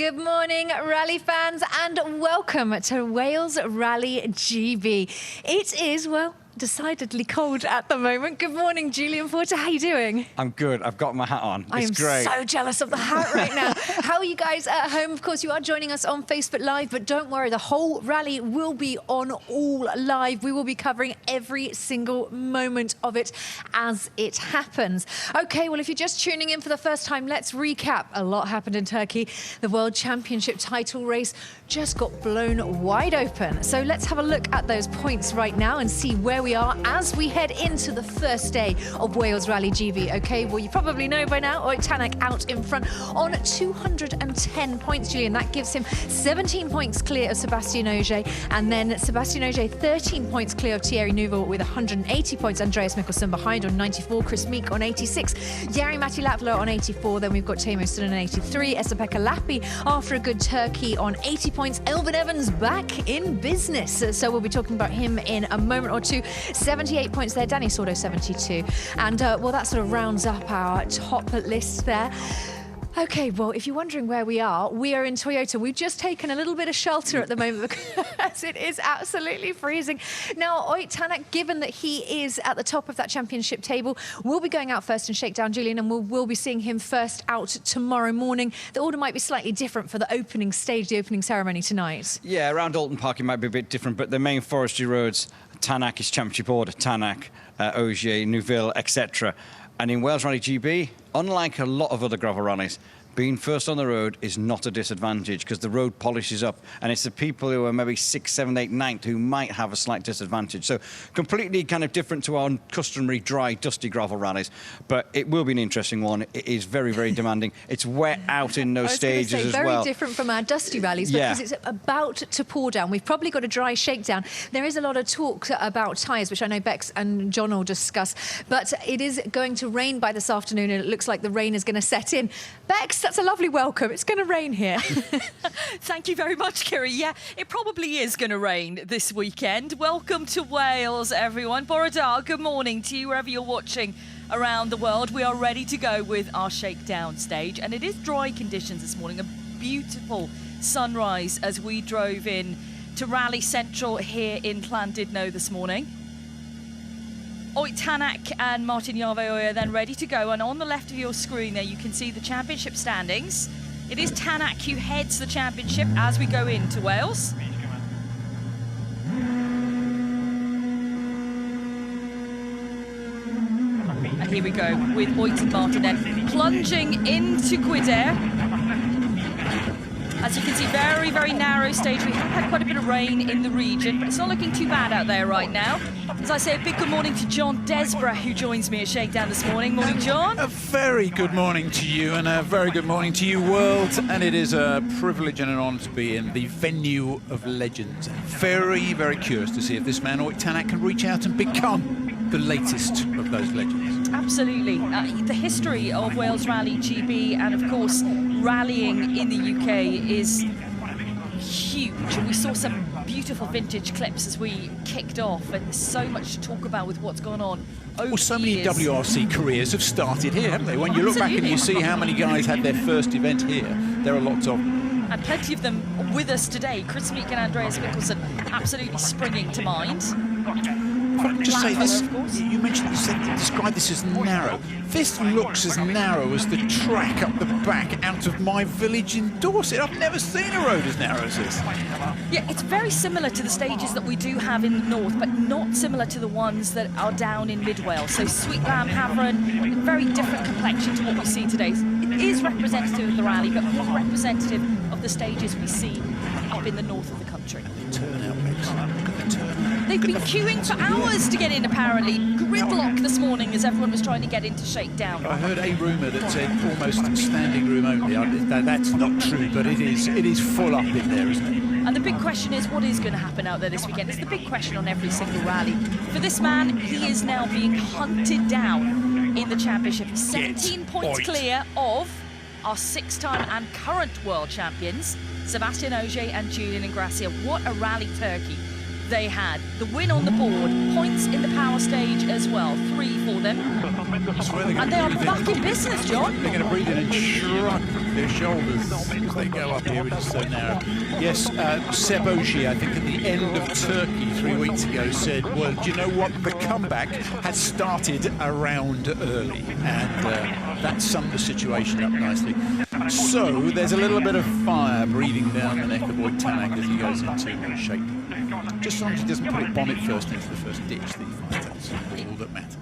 Good morning, rally fans, and welcome to Wales Rally GB. It is, well, decidedly cold at the moment. Good morning, Julian Porter. How are you doing? I'm good. I've got my hat on. I It's am great. so jealous of the hat right now. How are you guys at home? Of course, you are joining us on Facebook Live, but don't worry, the whole rally will be on All Live. We will be covering every single moment of it as it happens. Okay, well, if you're just tuning in for the first time, let's recap. A lot happened in Turkey. The World Championship title race just got blown wide open. So let's have a look at those points right now and see where we are as we head into the first day of Wales Rally GB. Okay, well, you probably know by now, Ott Tänak out in front on 210 points, Julian. That gives him 17 points clear of Sébastien Ogier, and then Sébastien Ogier 13 points clear of Thierry Neuville with 180 points. Andreas Mikkelsen behind on 94, Chris Meek on 86, Jari-Matti Latvala on 84, then we've got Teemu Salonen on 83, Esa-Pekka Lappi after a good Turkey on 80 points. Elvin Evans back in business, so we'll be talking about him in a moment or two. 78 points there, Danny Sordo 72, and well, that sort of rounds up our top list there. Okay, well, if you're wondering where we are in Toyota. We've just taken a little bit of shelter at the moment because it is absolutely freezing. Now, Ott Tänak, given that he is at the top of that championship table, will be going out first in Shakedown, Julian, and we'll be seeing him first out tomorrow morning. The order might be slightly different for the opening stage, the opening ceremony tonight. Yeah, around Alton Park it might be a bit different, but the main forestry roads, Tänak is championship order, Tänak, Ogier, Neuville, etc. And in Wales Rally GB, unlike a lot of other gravel rallies, being first on the road is not a disadvantage because the road polishes up, and it's the people who are maybe 6th, 7th, 8th, 9th who might have a slight disadvantage. So completely kind of different to our customary dry, dusty gravel rallies, but it will be an interesting one. It is very, very demanding. It's wet out in those stages as well. Very different from our dusty rallies because it's about to pour down. We've probably got a dry shakedown. There is a lot of talk about tyres, which I know Bex and John will discuss, but it is going to rain by this afternoon, and it looks like the rain is going to set in. Bex, that's a lovely welcome. It's going to rain here. Thank you very much, Kiri. Yeah, it probably is going to rain this weekend. Welcome to Wales, everyone. Borodar, good morning to you wherever you're watching around the world. We are ready to go with our shakedown stage, and it is dry conditions this morning. A beautiful sunrise as we drove in to Rally Central here in Llandudno this morning. Ott Tänak and Martin Jarve are then ready to go, and on the left of your screen there you can see the championship standings. It is Tänak who heads the championship as we go into Wales. And here we go with Ott and Martin then plunging into Gwydir. As you can see, very, very narrow stage. We have had quite a bit of rain in the region, but it's not looking too bad out there right now. As I say, a big good morning to John Desborough, who joins me at Shakedown this morning. Morning, John. A very good morning to you, and a very good morning to you, world. And it is a privilege and an honour to be in the venue of legends. Very, very curious to see if this man, Ott Tänak, can reach out and become the latest of those legends. Absolutely. The history of Wales Rally GB and, of course, rallying in the UK is huge. We saw some beautiful vintage clips as we kicked off, and there's so much to talk about with what's gone on over Well, so the many years. WRC careers have started here, haven't they? When you look back and you see how many guys had their first event here, there are lots of them. And plenty of them with us today. Chris Meek and Andreas Mikkelsen absolutely springing to mind. If I can just say this, Latvala, of course. you mentioned, described this as narrow. This looks as narrow as the track up the back out of my village in Dorset. I've never seen a road as narrow as this. Yeah, it's very similar to the stages that we do have in the north, but not similar to the ones that are down in mid-Wales. So Sweet Lamb, Haveren, very different complexion to what we see today. It is representative of the rally, but more representative of the stages we see up in the north of the country. Turnout, Mix. Look at the turnout. They've been queuing for hours to get in, apparently. Gridlock this morning as everyone was trying to get into Shakedown. I heard a rumour that said almost standing room only. That's not true, but it is full up in there, isn't it? And the big question is, what is going to happen out there this weekend? It's the big question on every single rally. For this man, he is now being hunted down in the championship. 17 points clear of our 6-time and current world champions, Sébastien Ogier and Julian Ingrassia. What a rally Turkey they had. The win on the board, points in the power stage as well, 3 for them. And they are back in business, John. They're going to breathe in and shrug their shoulders as they go up here, which is so narrow. Yes, Seb Ogier, I think at the end of Turkey 3 weeks ago, said, well, do you know what? The comeback has started around early, and that summed the situation up nicely. So there's a little bit of fire breathing down the neck of Ott Tänak as he goes into shakedown. Just as long as he doesn't put it bonnet first into the first ditch, that's all that matters.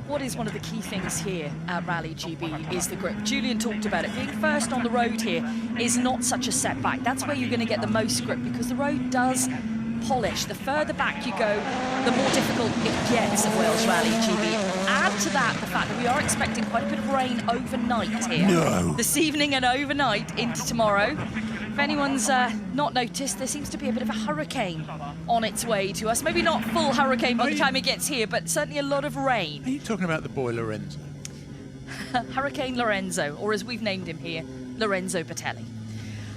What is one of the key things here at Rally GB is the grip. Julian talked about it. Being first on the road here is not such a setback. That's where you're going to get the most grip, because the road does polish. The further back you go, the more difficult it gets at Wales Rally GB. Add to that the fact that we are expecting quite a bit of rain overnight here. No. This evening and overnight into tomorrow. If anyone's not noticed, there seems to be a bit of a hurricane on its way to us. Maybe not full hurricane by the time it gets here, but certainly a lot of rain. Are you talking about the boy Lorenzo? Hurricane Lorenzo, or as we've named him here, Lorenzo Batelli.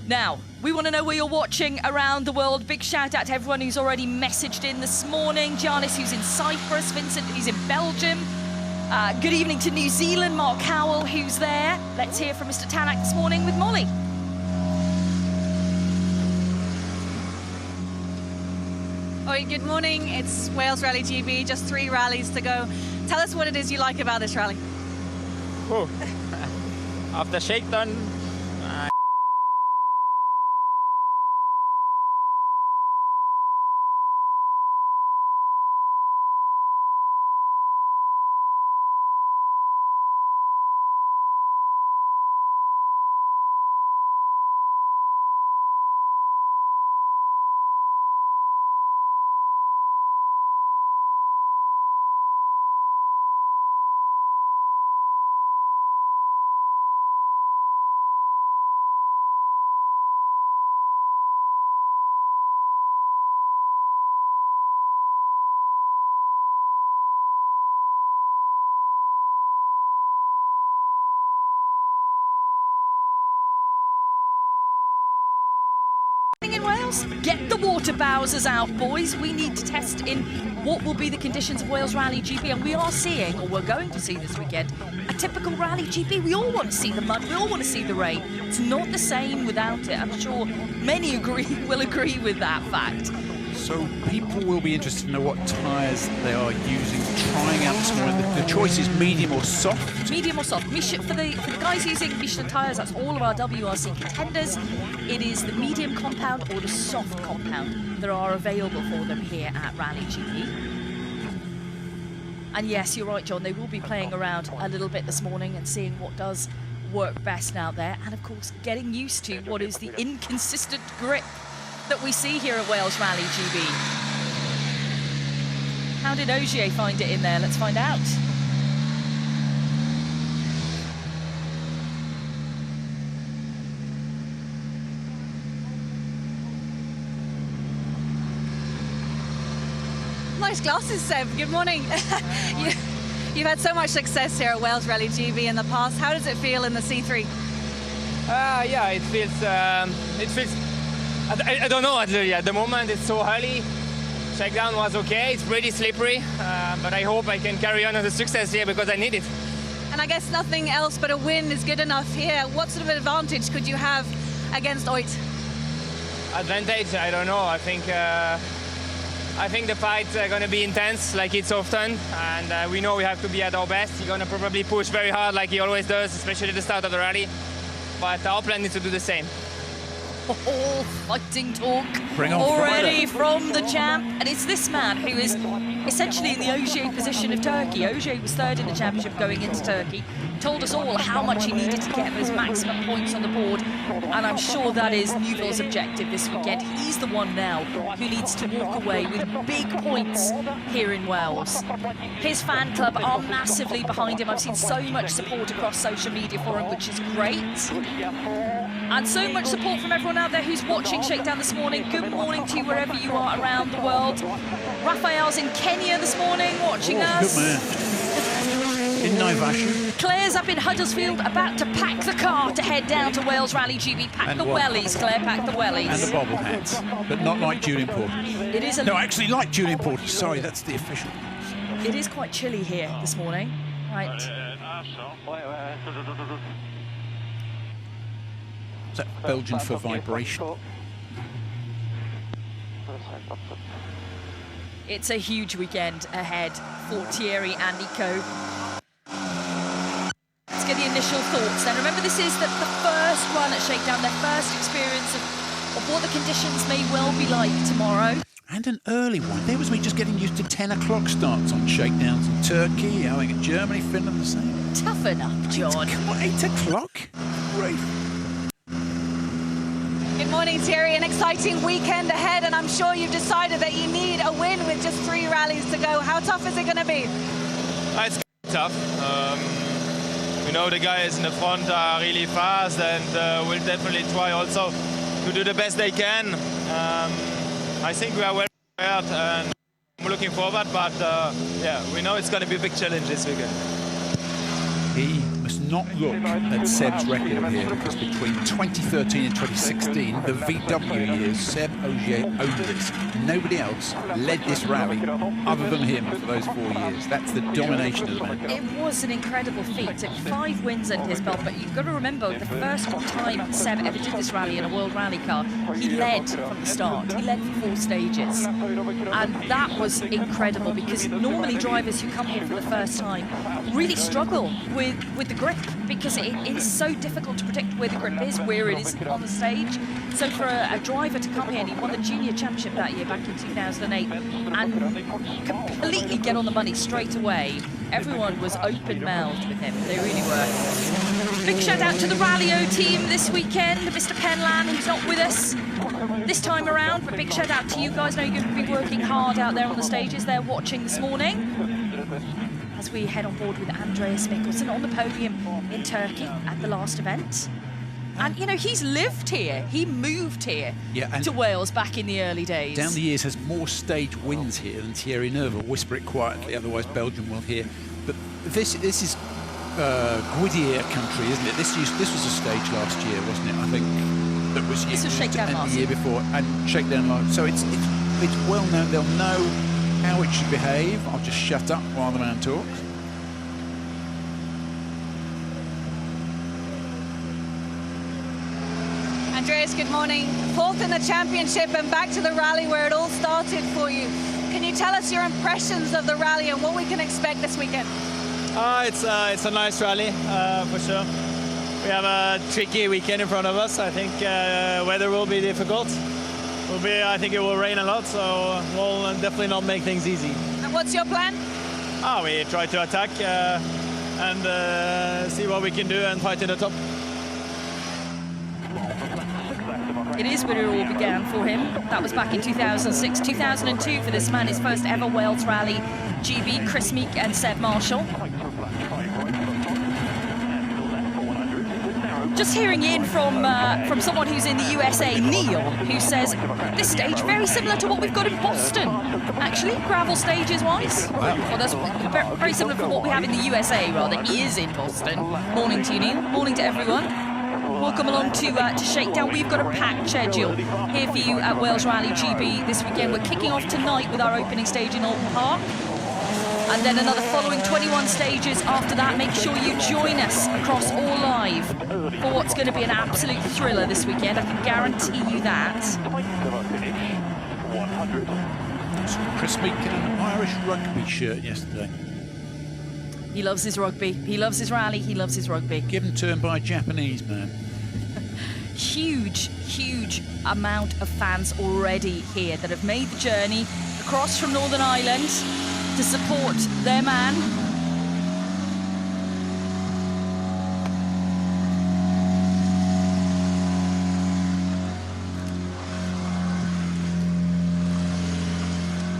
Now, we want to know where you're watching around the world. Big shout out to everyone who's already messaged in this morning. Giannis, who's in Cyprus. Vincent, who's in Belgium. Good evening to New Zealand. Mark Howell, who's there. Let's hear from Mr. Tänak this morning with Molly. Oi, good morning. It's Wales Rally GB, just 3 rallies to go. Tell us what it is you like about this rally. Oh. After Shakedown, in Wales, get the water bowsers out, boys. We need to test in what will be the conditions of Wales Rally GB, and we are seeing, or we're going to see this weekend, a typical Rally GB. We all want to see the mud, we all want to see the rain. It's not the same without it. I'm sure many will agree with that fact. So people will be interested to know what tyres they are using, trying out this morning. The choice is medium or soft. Medium or soft. For the guys using Michelin tyres, that's all of our WRC contenders. It is the medium compound or the soft compound that are available for them here at Rally GB. And yes, you're right, John, they will be playing around a little bit this morning and seeing what does work best out there. And of course, getting used to what is the inconsistent grip that we see here at Wales Rally GB. How did Ogier find it in there? Let's find out. Nice glasses, Seb. Good morning. You've had so much success here at Wales Rally GB in the past. How does it feel in the C3? yeah, it feels. I don't know. At the moment, it's so early. Shakedown was okay. It's pretty slippery, but I hope I can carry on with the success here because I need it. And I guess nothing else but a win is good enough here. What sort of advantage could you have against Ott? Advantage? I don't know. I think the fight's going to be intense, like it's often, and we know we have to be at our best. He's going to probably push very hard, like he always does, especially at the start of the rally. But our plan is to do the same. Oh, fighting talk Bring on already from the champ. And it's this man who is essentially in the Ogier position of Turkey. Ogier was third in the championship going into Turkey. Told us all how much he needed to get those maximum points on the board. And I'm sure that is Neuville's objective this weekend. He's the one now who needs to walk away with big points here in Wales. His fan club are massively behind him. I've seen so much support across social media for him, which is great. And so much support from everyone out there who's watching Shakedown this morning. Good morning to you wherever you are around the world. Raphael's in Kenya this morning watching us. Good man. in Naivasha. Claire's up in Huddersfield, about to pack the car to head down to Wales Rally GB. Pack the wellies, Claire, pack the wellies. And the bobble hats, but not like Julian Porter. It is No, actually like Julian Porter. Sorry, that's the official. It is quite chilly here this morning. Right. Is that Belgian for vibration? It's a huge weekend ahead for Thierry and Nico. Let's get the initial thoughts then. Remember, this is the first run at Shakedown, their first experience of what the conditions may well be like tomorrow. And an early one. There was me just getting used to 10 o'clock starts on shakedowns in Turkey, I think in Germany, Finland, the same. Toughen up, John. Come on, 8 o'clock? Great. Good morning, Thierry. An exciting weekend ahead, and I'm sure you've decided that you need a win with just 3 rallies to go. How tough is it going to be? It's tough. We know the guys in the front are really fast, and we'll definitely try also to do the best they can. I think we are well prepared and I'm looking forward, but yeah, we know it's going to be a big challenge this weekend. He must not look at Seb's record here, because between 2013 and 2016, the VW years, Seb Ogier owned this. Nobody else led this rally other than him for those 4 years. That's the domination of the man. It was an incredible feat. 5 wins under his belt, but you've got to remember, the first time Seb ever did this rally in a World Rally car, he led from the start. He led for 4 stages. And that was incredible, because normally drivers who come here for the first time really struggle with the grip, because it is so difficult to predict where the grip is, where it is on the stage. So for a driver to come here, and he won the junior championship that year back in 2008, and completely get on the money straight away, everyone was open-mouthed with him. They really were. Big shout out to the Rally-O team this weekend, Mr. Penlan, who's not with us this time around, but big shout out to you guys. I know you're going to be working hard out there on the stages. They're watching this morning as we head on board with Andreas Mikkelsen on the podium in Turkey at the last event. And, you know, he's lived here. He moved here to Wales back in the early days. Down the years has more stage wins here than Thierry Neuville. Whisper it quietly, otherwise Belgium will hear. But this is Goudier country, isn't it? This was a stage last year, wasn't it? I think that was used. This was Shakedown and the year before, and Shakedown last. So it's well known. They'll know how it should behave. I'll just shut up while the man talks. Andreas, good morning. 4th in the championship and back to the rally where it all started for you. Can you tell us your impressions of the rally and what we can expect this weekend? It's a nice rally, for sure. We have a tricky weekend in front of us. I think weather will be difficult. I think it will rain a lot, so we'll definitely not make things easy. And what's your plan? We try to attack and see what we can do and fight to the top. It is where it all began for him. That was back in 2006, 2002 for this man, his first ever Wales Rally GB, Chris Meek and Seb Marshall. Just hearing in from someone who's in the USA, Neil, who says this stage very similar to what we've got in Boston. Actually, gravel stages wise. Well, that's very similar to what we have in the USA, rather. He is in Boston. Morning to you, Neil. Morning to everyone. Welcome along to Shakedown. We've got a packed schedule here for you at Wales Rally GB this weekend. We're kicking off tonight with our opening stage in Alton Park. And then another following 21 stages after that. Make sure you join us across All Live for what's going to be an absolute thriller this weekend. I can guarantee you that. Chris Meek in an Irish rugby shirt yesterday. He loves his rugby. He loves his rally. He loves his rugby. Given to him by a Japanese man. Huge amount of fans already here that have made the journey across from Northern Ireland to support their man.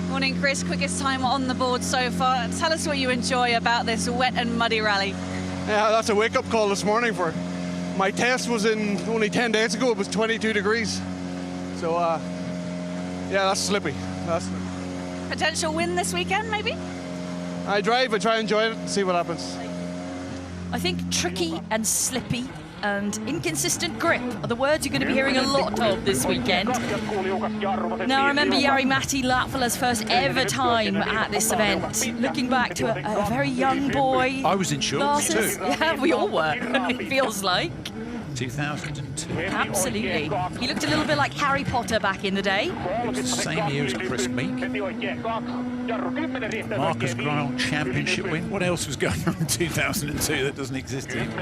Morning, Chris. Quickest time on the board so far. Tell us what you enjoy about this wet and muddy rally. Yeah, that's a wake-up call this morning. For my test was in only 10 days ago. It was 22 degrees. So, yeah, that's slippy. Potential win this weekend, maybe? I try and enjoy it and see what happens. I think tricky and slippy and inconsistent grip are the words you're going to be hearing a lot of this weekend. Now, I remember Jari-Matti Latvala's first ever time at this event. Looking back to a very young boy. I was in shorts too. Yeah, we all were, it feels like. 2002. Absolutely. He looked a little bit like Harry Potter back in the day. Same year as Chris Meek. Marcus Grill championship win. What else was going on in 2002 that doesn't exist anymore?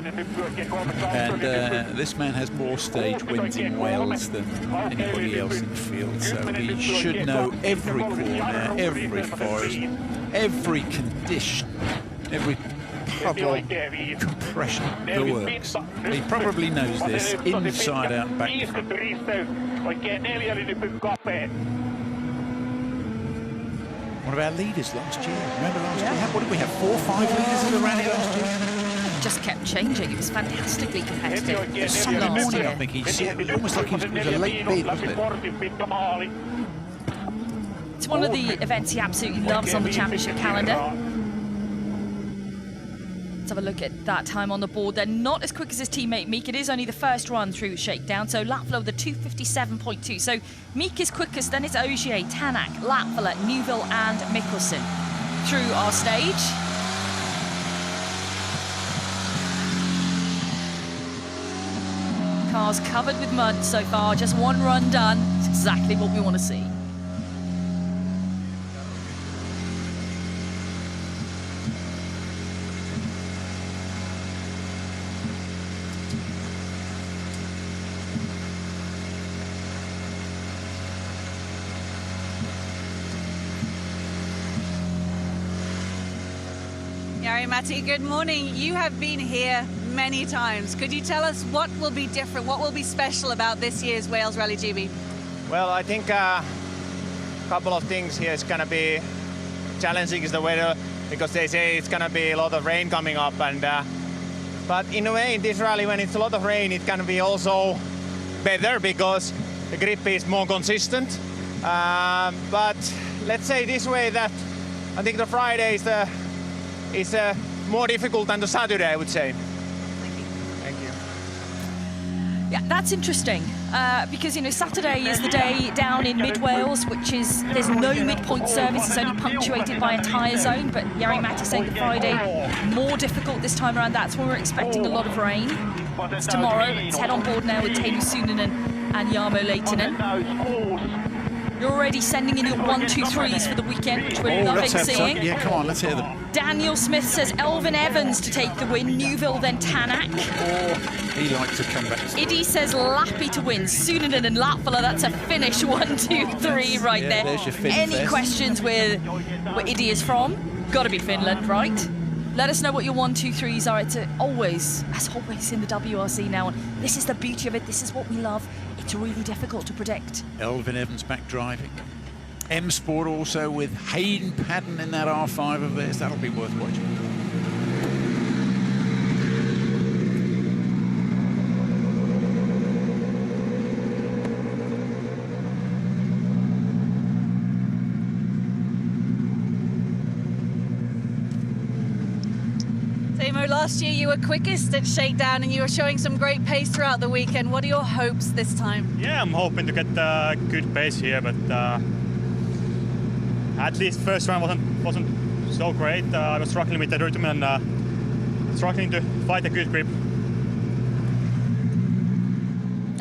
And this man has more stage wins in Wales than anybody else in the field, so he should know every corner, every forest, every condition, every puddle, compression, the works. He probably knows this inside out and back to front. One of our leaders last year. Remember last year? What did we have? 4 or 5 leaders in the rally last year? Just kept changing. It was fantastically competitive. Sunday morning, I think he's almost like he was a late bid, wasn't it? It's one of the events he absolutely loves on the championship calendar. Let's have a look at that time on the board. They're not as quick as his teammate Meek. It is only the first run through Shakedown, so Latvala with a 2:57.2. So Meek is quickest, then it's Ogier, Tänak, Latvala, Neuville and Mikkelsen through our stage. Cars covered with mud so far, just one run done. It's exactly what we want to see. Jari-Matti, good morning. You have been here many times. Could you tell us what will be different, what will be special about this year's Wales Rally GB? Well, I think a couple of things here is going to be challenging is the weather, because they say it's going to be a lot of rain coming up. And but in a way, in this rally, when it's a lot of rain, it can be also better because the grip is more consistent. But let's say this way that I think the Friday is more difficult than the Saturday, I would say. Thank you. Yeah, that's interesting because, you know, Saturday is the day down in mid-Wales, which is, there's no midpoint service, it's only punctuated by a tyre zone, but Jari-Matti saying the Friday more difficult this time around. That's when we're expecting a lot of rain. It's tomorrow. Let's head on board now with Teemu Suunanen and Jarmo Lehtinen. You're already sending in your 1, 2, 3s for the weekend, which we're loving seeing. Yeah, come on, let's hear them. Daniel Smith says Elfyn Evans to take the win, Neuville then Tänak. He likes to come back. Iddy says Lappi to win, Suunanen and Latvala. That's a finish 1, 2, 3 right there. There's your Finn Any fest. questions where Iddy is from? Got to be Finland, right? Let us know what your 1, 2, 3s are. It's always, as always, in the WRC now. And this is the beauty of it. This is what we love. It's really difficult to predict. Elfyn Evans back driving. M Sport also with Hayden Paddon in that R5 of theirs. That'll be worth watching. Last year you were quickest at Shakedown and you were showing some great pace throughout the weekend. What are your hopes this time? Yeah, I'm hoping to get a good pace here, but at least first round wasn't so great. I was struggling with the rhythm and struggling to fight a good grip.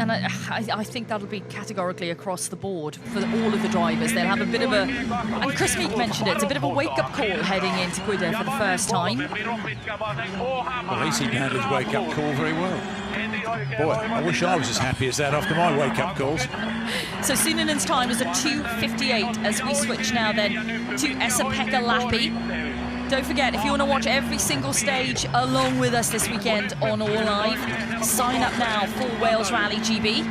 And I think that'll be categorically across the board for all of the drivers. They'll have a bit of a, and Chris Meek mentioned it, it's a bit of a wake-up call heading into Gwida for the first time. Well, he seemed to handle his wake-up call very well. Boy, I wish I was as happy as that after my wake-up calls. So Suunanen's time is a 2:58 as we switch now then to Esa-Pekka Lappi. Don't forget, if you want to watch every single stage along with us this weekend on All Live, sign up now for Wales Rally GB.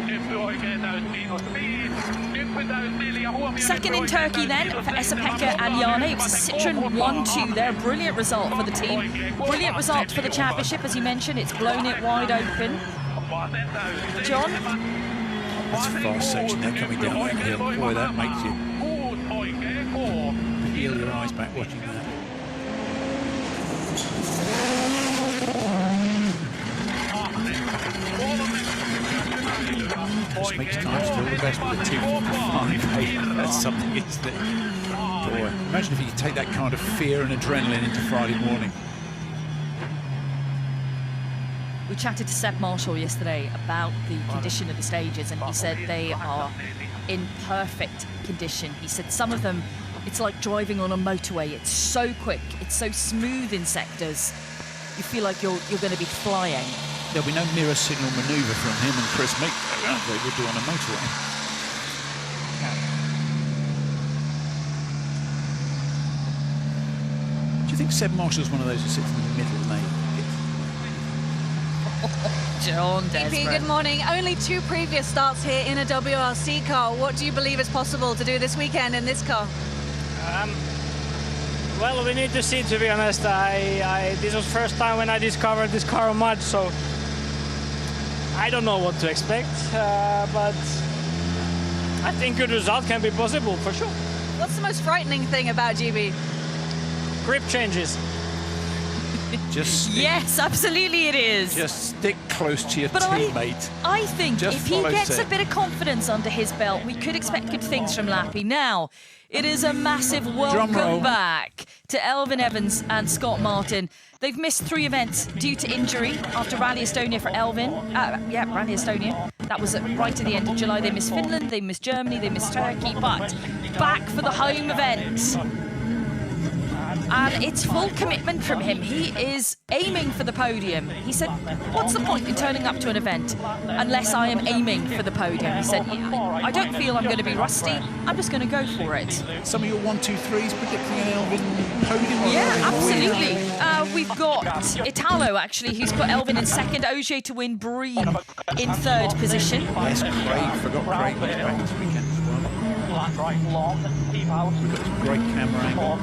Second in Turkey then for Esa-Pekka and Jani. It was a Citroen 1-2 there. Brilliant result for the team. Brilliant result for the championship, as you mentioned. It's blown it wide open. John? That's a fast section there coming down that hill. Boy, that makes you peel your eyes back watching that. Makes time still the best with a 2:55.8. That's something, isn't it? Boy, imagine if you could take that kind of fear and adrenaline into Friday morning. We chatted to Seb Marshall yesterday about the condition of the stages, and he said they are in perfect condition. He said some of them, it's like driving on a motorway. It's so quick, it's so smooth in sectors. You feel like you're going to be flying. There'll be no mirror signal manoeuvre from him and Chris Meek, they would do on a motorway. Do you think Seb Marshall's one of those who sits in the middle and they John EP, Desmond. good morning. Only 2 previous starts here in a WRC car. What do you believe is possible to do this weekend in this car? Well, we need to see, to be honest. This was first time when I discovered this car on mud, so I don't know what to expect, but I think good result can be possible for sure. What's the most frightening thing about GB? Grip changes. just stick, Yes, absolutely it is. just stick close to your teammate. I think Just if he follow gets Seb. a bit of confidence under his belt, we could expect good things from Lappy. Now, it is a massive Drum roll. welcome back to Elfyn Evans and Scott Martin. They've missed 3 events due to injury after Rally Estonia for Elfyn. Rally Estonia. That was right at the end of July. They missed Finland, they missed Germany, they missed Turkey, but back for the home event. And it's full commitment from him. He is aiming for the podium. He said, what's the point in turning up to an event unless I am aiming for the podium? He said, I don't feel I'm going to be rusty. I'm just going to go for it. Some of your 1, 2, 3s predicting an Elfyn podium? Or Yeah, Elfyn win? absolutely. We've got Italo, actually, who's put Elfyn in second, Ogier to win, Breen in 3rd position. Yes, Craig. Forgot Craig was back this weekend as well. We've got this great camera angle.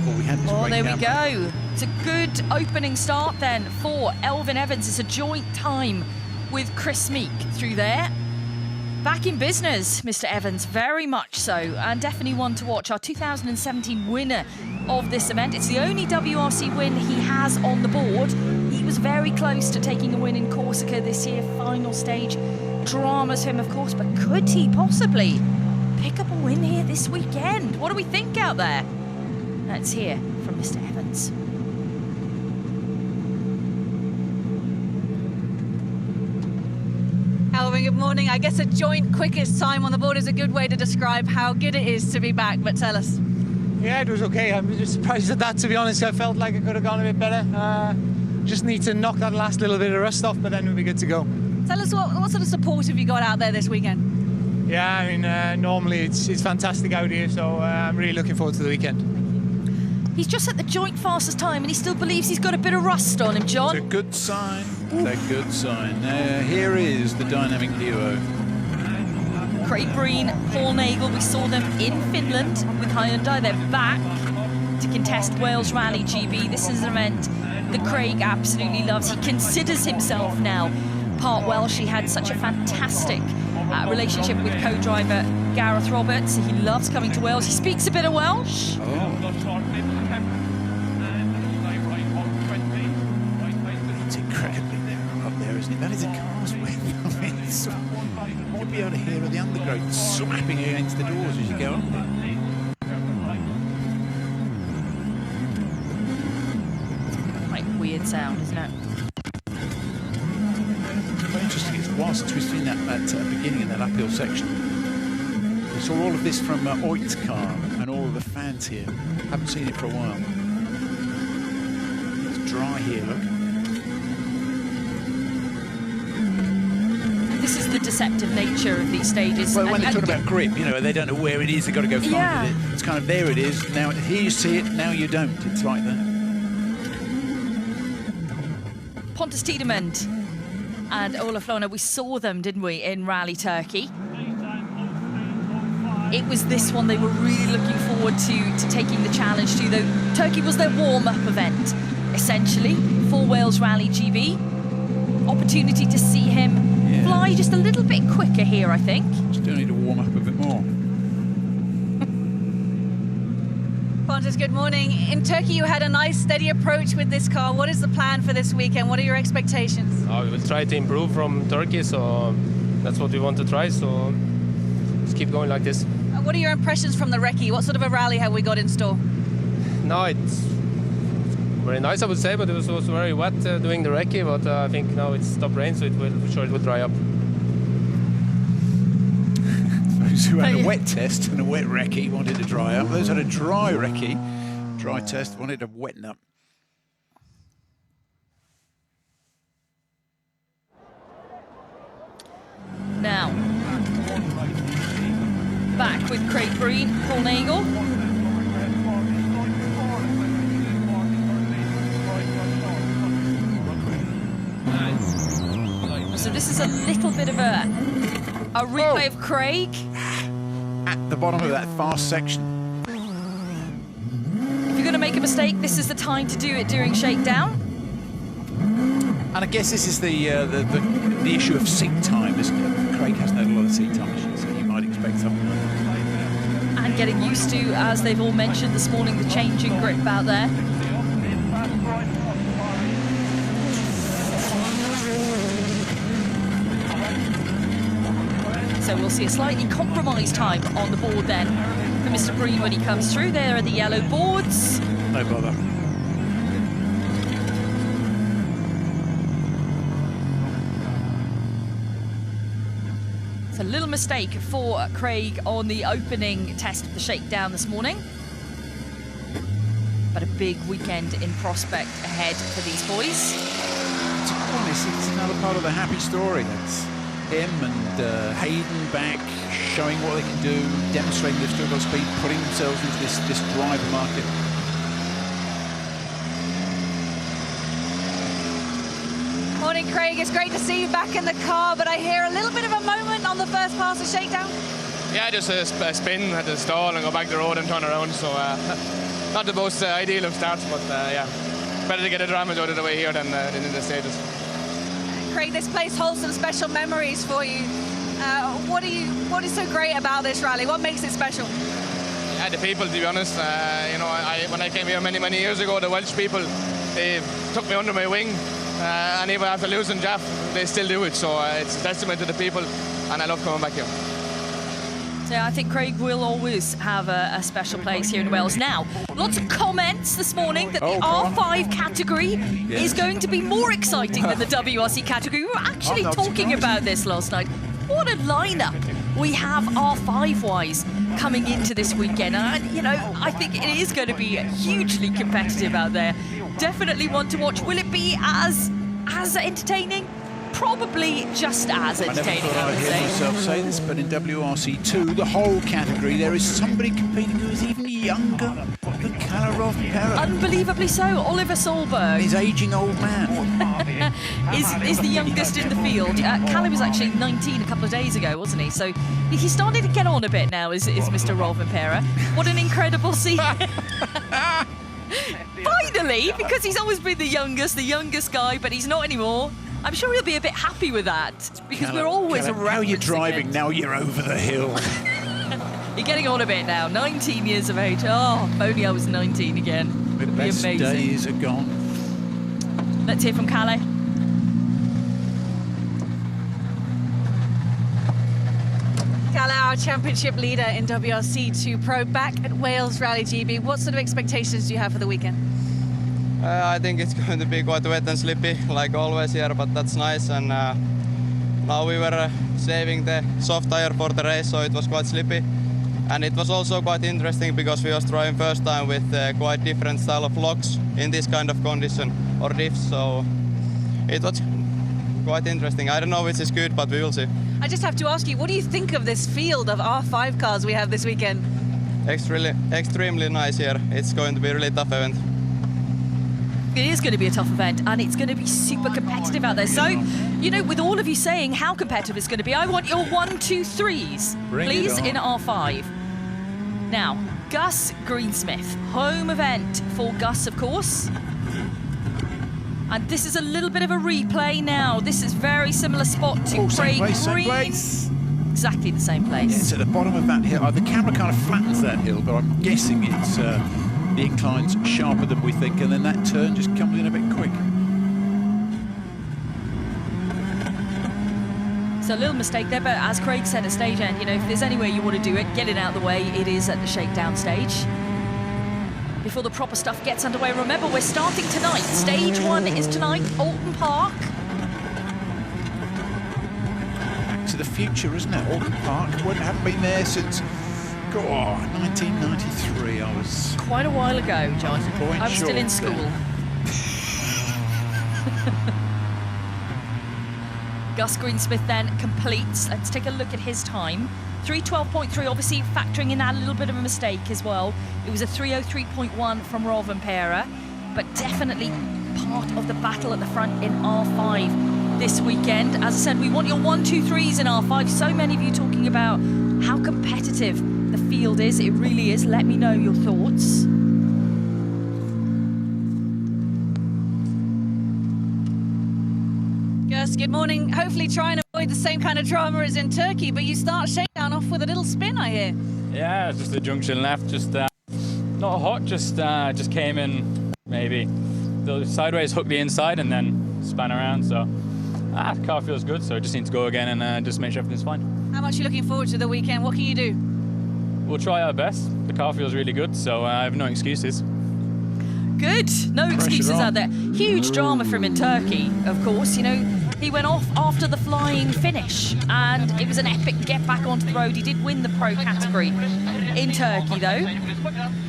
Well, we had this Oh, great there we camera. go. It's a good opening start then for Elfyn Evans. It's a joint time with Chris Meek through there. Back in business, Mr. Evans, very much so, and definitely one to watch. Our 2017 winner of this event. It's the only WRC win he has on the board. He was very close to taking a win in Corsica this year, final stage. Dramas for him, of course, but could he possibly pick up a win here this weekend? What do we think out there? Let's hear from Mr. Evans. Elfyn, good morning. I guess a joint quickest time on the board is a good way to describe how good it is to be back, but tell us. Yeah, it was okay. I'm just surprised at that, to be honest. I felt like it could have gone a bit better. Just need to knock that last little bit of rust off, but then we'll be good to go. Tell us what sort of support have you got out there this weekend? Yeah, I mean, normally it's fantastic out here, so I'm really looking forward to the weekend. He's just at the joint fastest time and he still believes he's got a bit of rust on him, It's John. a good sign. It's a good sign. Here is the dynamic duo. Craig Breen, Paul Nagel, we saw them in Finland with Hyundai. They're back to contest Wales Rally GB. This is an event that Craig absolutely loves. He considers himself now part Welsh. He had such a fantastic relationship with co-driver Gareth Roberts. He loves coming to Wales. He speaks a bit of Welsh. It's incredibly narrow up there, isn't it? That is a car's width. I mean, you'll be able to hear the undergrowth slapping against the doors as you go up there. Quite weird sound, isn't it? Quite interesting. It's a while since we've seen that beginning in that uphill section. We saw all of this from Ott's car and all of the fans here. Haven't seen it for a while. It's dry here, look. This is the deceptive nature of these stages. Well, when And- they talk and- about grip, you know, they don't know where it is, they've got to go find Yeah. it. It's kind of there it is. Now here you see it, now you don't. It's like that. Pontus Tiedemann and Olaf Lona, we saw them, didn't we, in Rally Turkey? It was this one they were really looking forward to taking the challenge to, though. Turkey was their warm-up event, essentially, for Wales Rally GB. Opportunity to see him fly just a little bit quicker here, I think. Still need to warm up a bit more. Pontus, good morning. In Turkey, you had a nice, steady approach with this car. What is the plan for this weekend? What are your expectations? We will try to improve from Turkey, so that's what we want to try. So let's keep going like this. What are your impressions from the recce? What sort of a rally have we got in store? No, it's very nice, I would say, but it was also very wet doing the recce. But I think now it's stopped rain, so it will dry up. Those who had a wet test and a wet recce wanted to dry up. Those who had a dry recce, dry test, wanted to wetten up. Now, back with Craig Breen, Paul Nagel. So this is a little bit of a replay of Craig. At the bottom of that fast section. If you're going to make a mistake, this is the time to do it during shakedown. And I guess this is the issue of seat time, isn't it? Craig hasn't had a lot of seat time issues, so you might expect something like that. And getting used to, as they've all mentioned this morning, the changing grip out there. So we'll see a slightly compromised time on the board then for Mr. Breen when he comes through. There are the yellow boards. No bother. It's a little mistake for Craig on the opening test of the shakedown this morning. But a big weekend in prospect ahead for these boys. To be honest, it's another part of the happy story. It's him and Hayden back, showing what they can do, demonstrating they've still got speed, putting themselves into this driver market. Morning, Craig. It's great to see you back in the car, but I hear a little bit of a moment on the first pass of shakedown. Yeah, just a spin at the stall and go back the road and turn around. So not the most ideal of starts, but yeah, better to get a drama out of the way here than in the stages. Craig, this place holds some special memories for you. What is so great about this rally? What makes it special? Yeah, the people, to be honest. You know, when I came here many years ago, the Welsh people, they took me under my wing. And even after losing Jeff, they still do it. So it's a testament to the people, and I love coming back here. So I think Craig will always have a special place here in Wales. Now, lots of comments this morning that the R5 category is going to be more exciting than the WRC category. We were actually talking about this last night. What a lineup we have R5-wise coming into this weekend. And, you know, I think it is going to be hugely competitive out there. Definitely one to watch. Will it be as entertaining? Probably just as entertaining, I would never thought I'd hear myself say this, but in WRC2, the whole category, there is somebody competing who is even younger than Kalle Pera. Unbelievably so. Oliver Solberg. He's aging old man. is the youngest in the field. Kalle was actually 19 a couple of days ago, wasn't he? So he's starting to get on a bit now, is Mr. Pera. What an incredible scene. Finally, because he's always been the youngest guy, but he's not anymore. I'm sure he'll be a bit happy with that, because we're always around. How are you driving now you're over the hill? You're getting on a bit now. 19 years of age. Oh, if only I was 19 again. The best days are gone. Let's hear from Kalle. Kalle, our championship leader in WRC2 Pro, back at Wales Rally GB. What sort of expectations do you have for the weekend? I think it's going to be quite wet and slippy, like always here, but that's nice. And now we were saving the soft tire for the race, so it was quite slippy. And it was also quite interesting because we was driving first time with quite different style of locks in this kind of condition, or diffs, so it was quite interesting. I don't know which is good, but we will see. I just have to ask you, what do you think of this field of R5 cars we have this weekend? Extremely nice here. It's going to be a really tough event. It is going to be a tough event, and it's going to be super competitive out there. So, you know, with all of you saying how competitive it's going to be, I want your 1, 2, 3s, please, in R5. Now, Gus Greensmith, home event for Gus, of course. And this is a little bit of a replay now. This is very similar spot to Craig Breen. Same place. Exactly the same place. Yeah, it's at the bottom of that hill. The camera kind of flattens that hill, but I'm guessing it's the incline's sharper than we think, and then that turn just comes in a bit quick. So a little mistake there, but as Craig said at stage end, you know, if there's any way you want to do it, get it out of the way, it is at the shakedown stage. Before the proper stuff gets underway, remember, we're starting tonight. Stage 1 is tonight, Alton Park. Back to the future, isn't it? Alton Park. Haven't been there since 1993. I was quite a while ago, John. I was still in school. Gus Greensmith then completes. Let's take a look at his time. 3:12.3, obviously factoring in that little bit of a mistake as well. It was a 3:03.1 from Rovanperä, but definitely part of the battle at the front in R5 this weekend. As I said, we want your 1, 2, 3s in R5. So many of you talking about how competitive the field is. It really is. Let me know your thoughts. Gus, good morning. Hopefully try and avoid the same kind of drama as in Turkey, but you start Shakedown off with a little spin, I hear. Yeah, just a junction left, just not hot, just came in maybe sideways, hooked the inside and then span around, so the car feels good, so I just need to go again and just make sure everything's fine. How much are you looking forward to the weekend? What can you do? We'll try our best. The car feels really good, so I have no excuses. Good, no excuses out there. Huge drama for him in Turkey, of course. You know, he went off after the flying finish, and it was an epic get back onto the road. He did win the pro category in Turkey, though.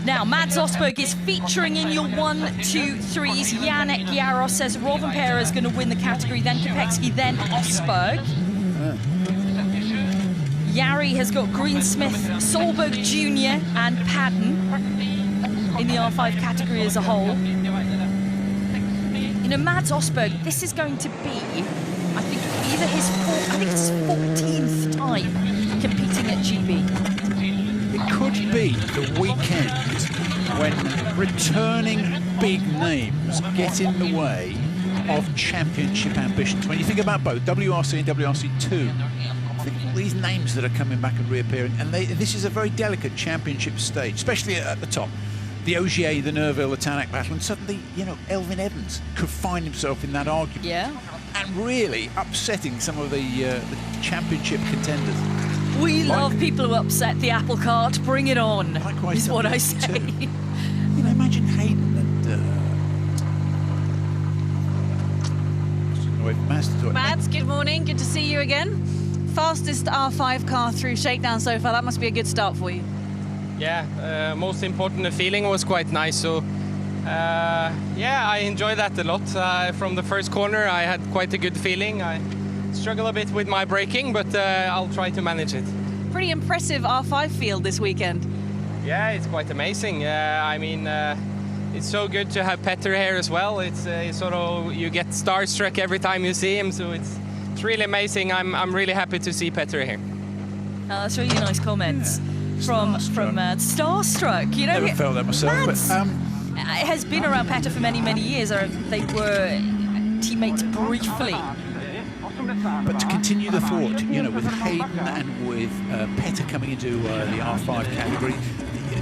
Now, Mads Osberg is featuring in your 1, 2, 3s. Yannick Jaros says Rovanperä is going to win the category, then Kopecky, then Osberg. Jari has got Greensmith, Solberg Jr. and Padden in the R5 category as a whole. You know, Mads Osberg, this is going to be, I think, either his 14th time competing at GB. It could be the weekend when returning big names get in the way of championship ambitions. When you think about both WRC and WRC2, think of all these names that are coming back and reappearing, and this is a very delicate championship stage, especially at the top. The Ogier, the Neuville, the Tänak battle, and suddenly, you know, Elfyn Evans could find himself in that argument. Yeah. And really upsetting some of the championship contenders. We love people who upset the apple cart. Bring it on, likewise, is what I say. You know, imagine Hayden and... Mads, good morning. Good to see you again. Fastest R5 car through Shakedown so far. That must be a good start for you. Yeah, most important, the feeling was quite nice. So, yeah, I enjoyed that a lot. From the first corner, I had quite a good feeling. I struggle a bit with my braking, but I'll try to manage it. Pretty impressive R5 field this weekend. Yeah, it's quite amazing. I mean, it's so good to have Petter here as well. It's sort of, you get starstruck every time you see him, so it's really amazing. I'm really happy to see Petter here. That's really nice comments. Yeah. From Starstruck, you know. Never felt that myself, Mads has been around Petter for many, many years. They were teammates briefly. But to continue the thought, you know, with Hayden and with Petter coming into the R5 category,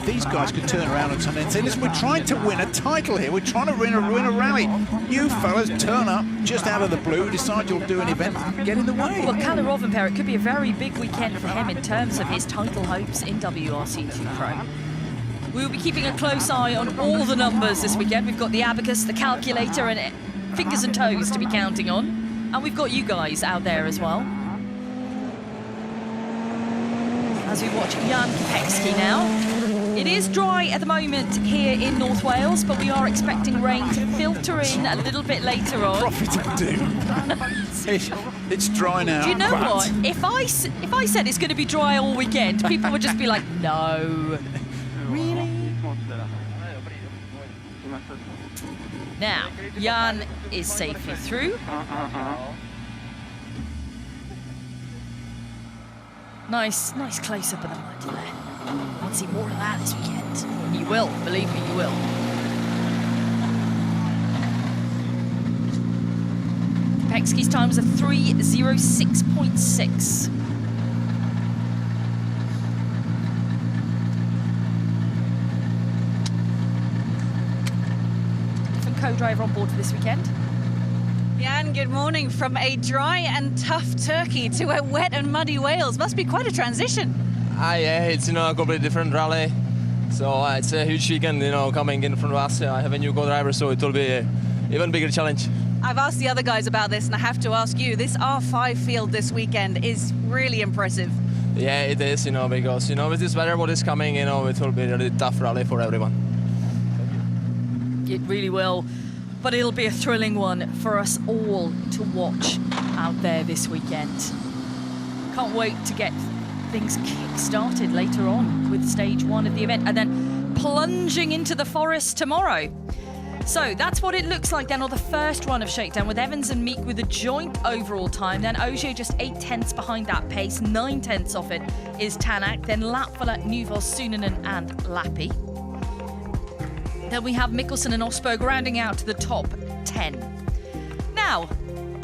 these guys could turn around on Sunday and say, listen, we're trying to win a title here. We're trying to win a rally. You fellas turn up just out of the blue, decide you'll do an event and get in the way. Well, Kalle Rovanperä, it could be a very big weekend for him in terms of his title hopes in WRC2 Pro. We'll be keeping a close eye on all the numbers this weekend. We've got the abacus, the calculator, and fingers and toes to be counting on. And we've got you guys out there as well. As we watch Jan Kopecky now. It is dry at the moment here in North Wales, but we are expecting rain to filter in a little bit later on. Profit and doom. It's dry now. Do you know what? If I said it's going to be dry all weekend, people would just be like, no. Really? Now, Jan is safely through. Nice close-up of the mud there. I want to see more of that this weekend. You will, believe me, you will. Kopecky's time was a 3:06.6. Different co-driver on board for this weekend. Jan, good morning. From a dry and tough Turkey to a wet and muddy Wales. Must be quite a transition. Yeah, it's, a completely different rally. So it's a huge weekend, coming in from us. I have a new co-driver, so it will be an even bigger challenge. I've asked the other guys about this, and I have to ask you, this R5 field this weekend is really impressive. Yeah, it is, because, with this weather, what is coming, it will be a really tough rally for everyone. It really will. But it'll be a thrilling one for us all to watch out there this weekend. Can't wait to get things kick-started later on with stage 1 of the event and then plunging into the forest tomorrow. So that's what it looks like then on the first run of Shakedown, with Evans and Meek with a joint overall time. Then Ogier just 8/10 behind that pace. 9/10 off it is Tänak. Then Latvala, Neuville, Suunanen and Lappi. Then we have Mikkelsen and Osberg rounding out to the top 10. Now,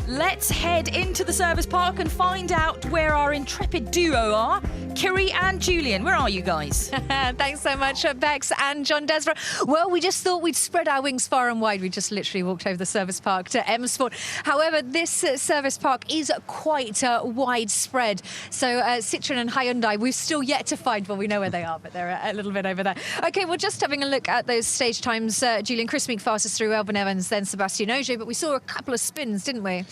let's head into the service park and find out where our intrepid duo are. Kiri and Julian, where are you guys? Thanks so much, Bex and John Desborough. Well, we just thought we'd spread our wings far and wide. We just literally walked over the service park to M Sport. However, this service park is quite widespread. So Citroën and Hyundai, we've still yet to find, well, we know where they are, but they're a little bit over there. Okay, well, just having a look at those stage times. Julian, Chris Meek fastest through, Elvin Evans, then Sébastien Ogier, but we saw a couple of spins, didn't we?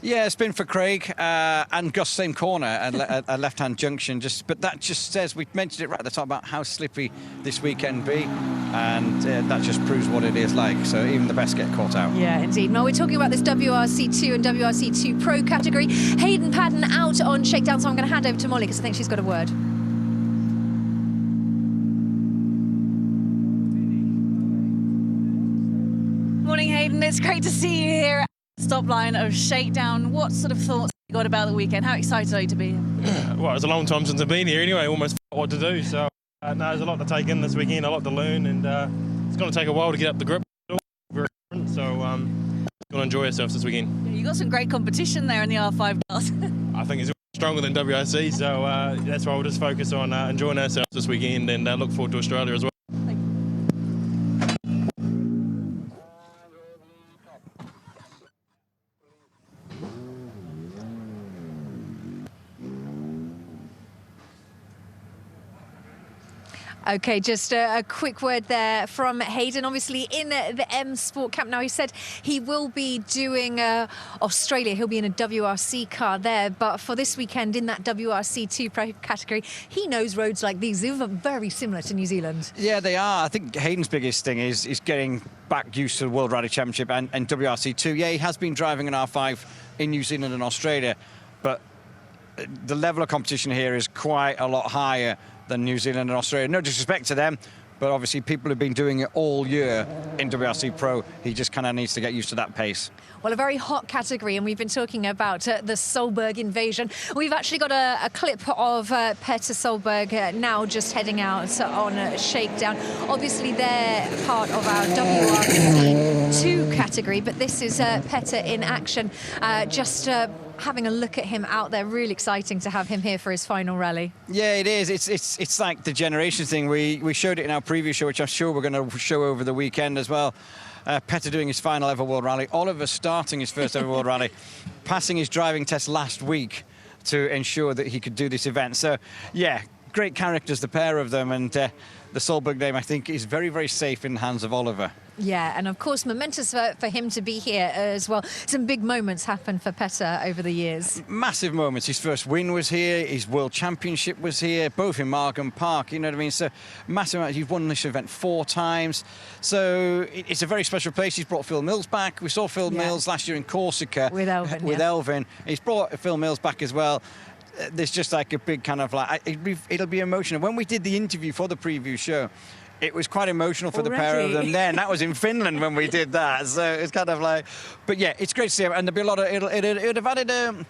Yeah, spin for Craig and Gus, same corner at a left-hand junction. But that just says, we mentioned it right at the top about how slippy this weekend be, and that just proves what it is like. So even the best get caught out. Yeah, indeed. Now we're talking about this WRC2 and WRC2 Pro category. Hayden Paddon out on Shakedown, so I'm going to hand over to Molly because I think she's got a word. Morning, Hayden. It's great to see you here at the stop line of Shakedown. What sort of thoughts have you got about the weekend? How excited are you to be here? Well, it's a long time since I've been here anyway, almost forgot what to do. So, no, there's a lot to take in this weekend, a lot to learn, and it's going to take a while to get up the grip. Very different, so going to enjoy ourselves this weekend. Yeah, you got some great competition there in the R5 class. I think it's stronger than WRC, so that's why we'll just focus on enjoying ourselves this weekend and look forward to Australia as well. Okay, just a quick word there from Hayden, obviously in the M Sport camp. Now, he said he will be doing Australia. He'll be in a WRC car there. But for this weekend in that WRC2 Pro category, he knows roads like these. They're very similar to New Zealand. Yeah, they are. I think Hayden's biggest thing is getting back used to the World Rally Championship and WRC2. Yeah, he has been driving an R5 in New Zealand and Australia, but the level of competition here is quite a lot higher than New Zealand and Australia. No disrespect to them, but obviously people have been doing it all year in WRC Pro. He just kind of needs to get used to that pace. Well, a very hot category, and we've been talking about the Solberg Invasion. We've actually got a clip of Petter Solberg now just heading out on Shakedown. Obviously, they're part of our WRC2 category, but this is Petter in action. Having a look at him out there, really exciting to have him here for his final rally. Yeah, it is. It's like the generation thing. We showed it in our preview show, which I'm sure we're going to show over the weekend as well. Petter doing his final ever World Rally. Oliver starting his first ever World Rally, passing his driving test last week to ensure that he could do this event. So, yeah, great characters, the pair of them, and the Solberg name, I think, is very, very safe in the hands of Oliver. Yeah, and of course, momentous for him to be here as well. Some big moments happened for Petter over the years. Massive moments. His first win was here. His World Championship was here, both in Margam Park. You know what I mean? So, massive amount. He's won this event 4 times. So, it's a very special place. He's brought Phil Mills back. We saw Phil Mills last year in Corsica. With Elvin. Elvin. He's brought Phil Mills back as well. There's just like a big kind of like, it'll be emotional. When we did the interview for the preview show, it was quite emotional for the pair of them then. That was in Finland when we did that. So it's kind of like, but yeah, it's great to see him. And there'll be a lot of, it would have added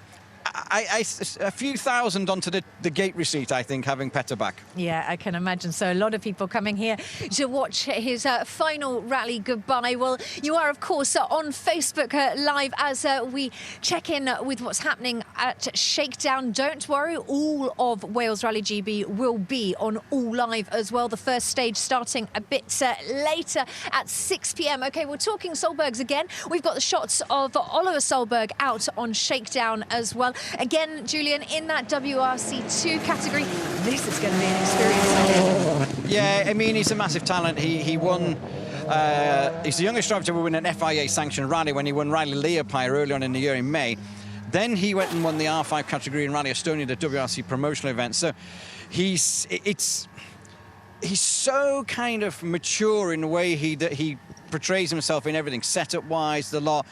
a few thousand onto the gate receipt, I think, having Petter back. Yeah, I can imagine. So a lot of people coming here to watch his final rally goodbye. Well, you are, of course, on Facebook Live as we check in with what's happening at Shakedown. Don't worry, all of Wales Rally GB will be on All Live as well. The first stage starting a bit later at 6 p.m. OK, we're talking Solbergs again. We've got the shots of Oliver Solberg out on Shakedown as well. Again, Julian, in that WRC2 category, this is going to be an experience. Yeah, I mean, he's a massive talent. He won. He's the youngest driver to ever win an FIA-sanctioned rally when he won Rally Leopard early on in the year in May. Then he went and won the R5 category in Rally Estonia, the WRC promotional event. So he's so kind of mature in the way he portrays himself in everything, setup-wise, the law,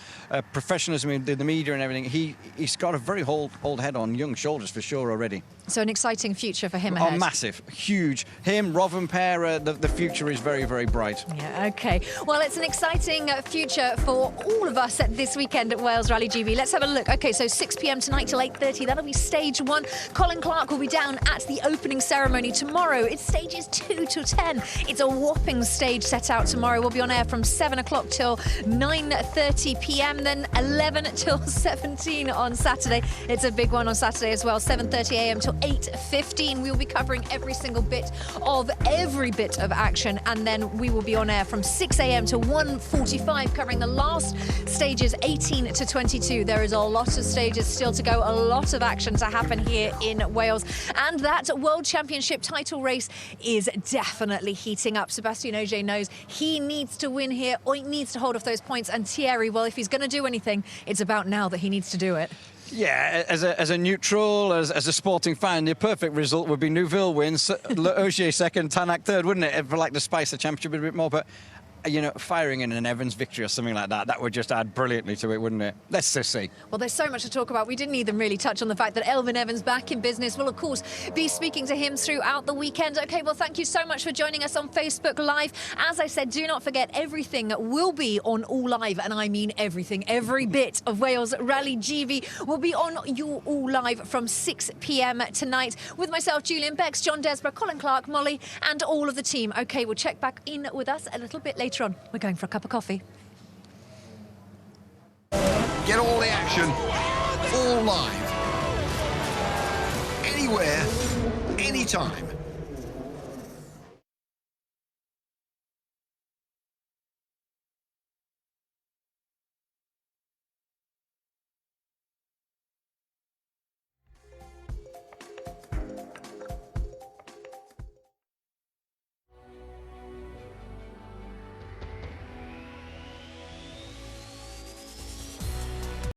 professionalism in the media and everything. He's got a very old head on young shoulders for sure already. So an exciting future for him ahead. Oh, massive, huge. Him, Rovanperä, the future is very, very bright. Yeah, OK. Well, it's an exciting future for all of us this weekend at Wales Rally GB. Let's have a look. OK, so 6 p.m. tonight till 8:30. That'll be stage 1. Colin Clark will be down at the opening ceremony tomorrow. It's stages 2 to 10. It's a whopping stage set out tomorrow. We'll be on air from 7 o'clock till 9:30 p.m. Then 11 till 17 on Saturday. It's a big one on Saturday as well. 7:30 a.m. till 8:15. We will be covering every bit of action, and then we will be on air from 6 a.m. to 1:45 covering the last stages 18 to 22. There is a lot of stages still to go, a lot of action to happen here in Wales, and that World Championship title race is definitely heating up. Sébastien Ogier knows he needs to win here, or he needs to hold off those points, and Thierry, well, if he's going to do anything, it's about now that he needs to do it. Yeah, as a neutral, as a sporting fan, the perfect result would be Neuville wins, Ogier second, Tänak third, wouldn't it? For like the spice of the championship a bit more, but you know, firing in an Evans victory or something like that, that would just add brilliantly to it, wouldn't it? Let's just see. Well, there's so much to talk about. We didn't even really touch on the fact that Elfyn Evans back in business. We'll, of course, be speaking to him throughout the weekend. OK, well, thank you so much for joining us on Facebook Live. As I said, do not forget, everything will be on All Live, and I mean everything. Every bit of Wales Rally GB will be on your All Live from 6 p.m. tonight with myself, Julian Bex, John Desborough, Colin Clark, Molly, and all of the team. OK, we'll check back in with us a little bit later on. We're going for a cup of coffee. Get all the action, all live, anywhere, anytime.